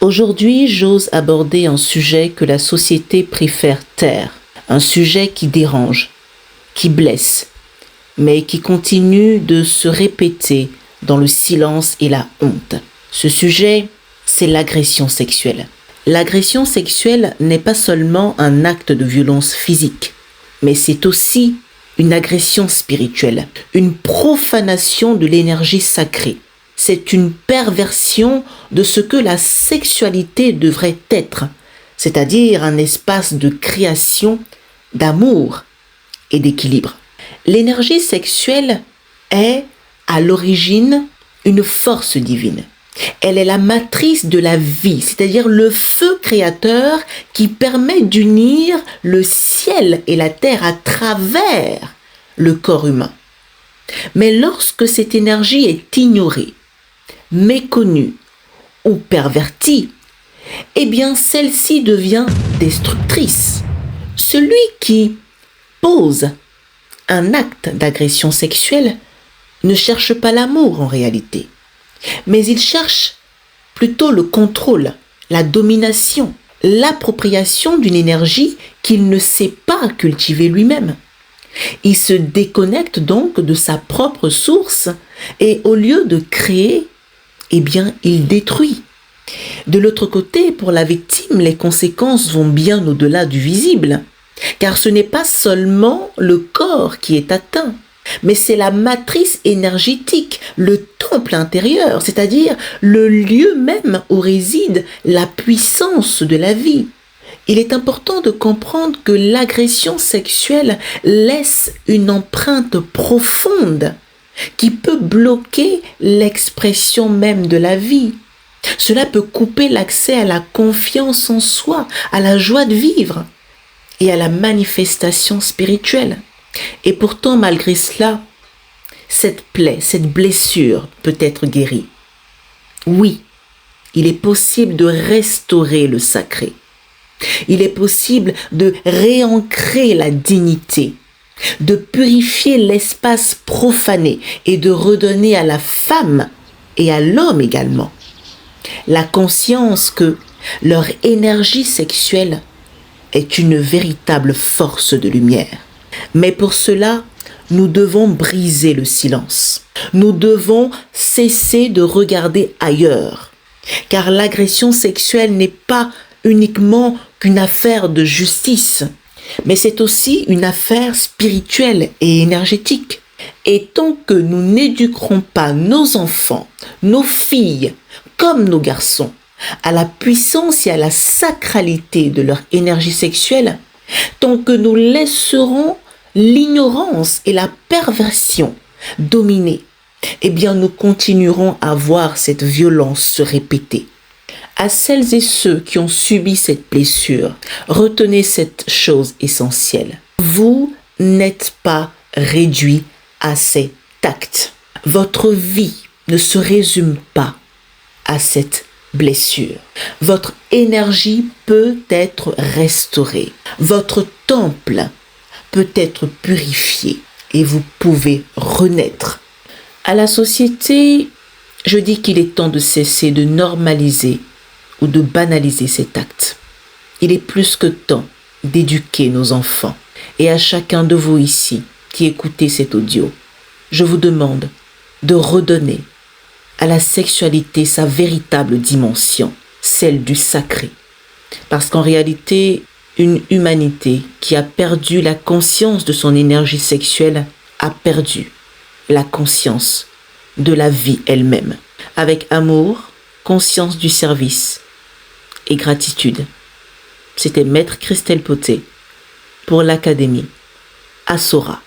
Aujourd'hui, j'ose aborder un sujet que la société préfère taire, un sujet qui dérange, qui blesse, mais qui continue de se répéter dans le silence et la honte. Ce sujet, c'est l'agression sexuelle. L'agression sexuelle n'est pas seulement un acte de violence physique, mais c'est aussi une agression spirituelle, une profanation de l'énergie sacrée. C'est une perversion de ce que la sexualité devrait être, c'est-à-dire un espace de création, d'amour et d'équilibre. L'énergie sexuelle est, à l'origine, une force divine. Elle est la matrice de la vie, c'est-à-dire le feu créateur qui permet d'unir le ciel et la terre à travers le corps humain. Mais lorsque cette énergie est ignorée, méconnue ou pervertie, eh bien celle-ci devient destructrice. Celui qui pose un acte d'agression sexuelle ne cherche pas l'amour en réalité, mais il cherche plutôt le contrôle, la domination, l'appropriation d'une énergie qu'il ne sait pas cultiver lui-même. Il se déconnecte donc de sa propre source et au lieu de créer, eh bien, il détruit. De l'autre côté, pour la victime, les conséquences vont bien au-delà du visible, car ce n'est pas seulement le corps qui est atteint, mais c'est la matrice énergétique, le temple intérieur, c'est-à-dire le lieu même où réside la puissance de la vie. Il est important de comprendre que l'agression sexuelle laisse une empreinte profonde qui peut bloquer l'expression même de la vie. Cela peut couper l'accès à la confiance en soi, à la joie de vivre et à la manifestation spirituelle. Et pourtant, malgré cela, cette plaie, cette blessure peut être guérie. Oui, il est possible de restaurer le sacré. Il est possible de réancrer la dignité, de purifier l'espace profané et de redonner à la femme et à l'homme également la conscience que leur énergie sexuelle est une véritable force de lumière. Mais pour cela, nous devons briser le silence. Nous devons cesser de regarder ailleurs, car l'agression sexuelle n'est pas uniquement qu'une affaire de justice, mais c'est aussi une affaire spirituelle et énergétique. Et tant que nous n'éduquerons pas nos enfants, nos filles, comme nos garçons, à la puissance et à la sacralité de leur énergie sexuelle, tant que nous laisserons l'ignorance et la perversion dominer, eh bien nous continuerons à voir cette violence se répéter. À celles et ceux qui ont subi cette blessure, retenez cette chose essentielle. Vous n'êtes pas réduit à cet acte. Votre vie ne se résume pas à cette blessure. Votre énergie peut être restaurée. Votre temple peut être purifié et vous pouvez renaître. À la société, je dis qu'il est temps de cesser de normaliser ou de banaliser cet acte. Il est plus que temps d'éduquer nos enfants. Et à chacun de vous ici qui écoutez cet audio, je vous demande de redonner à la sexualité sa véritable dimension, celle du sacré. Parce qu'en réalité, une humanité qui a perdu la conscience de son énergie sexuelle a perdu la conscience de la vie elle-même. Avec amour, conscience du service et gratitude. C'était Maître Christelle Poté pour l'Académie Asora.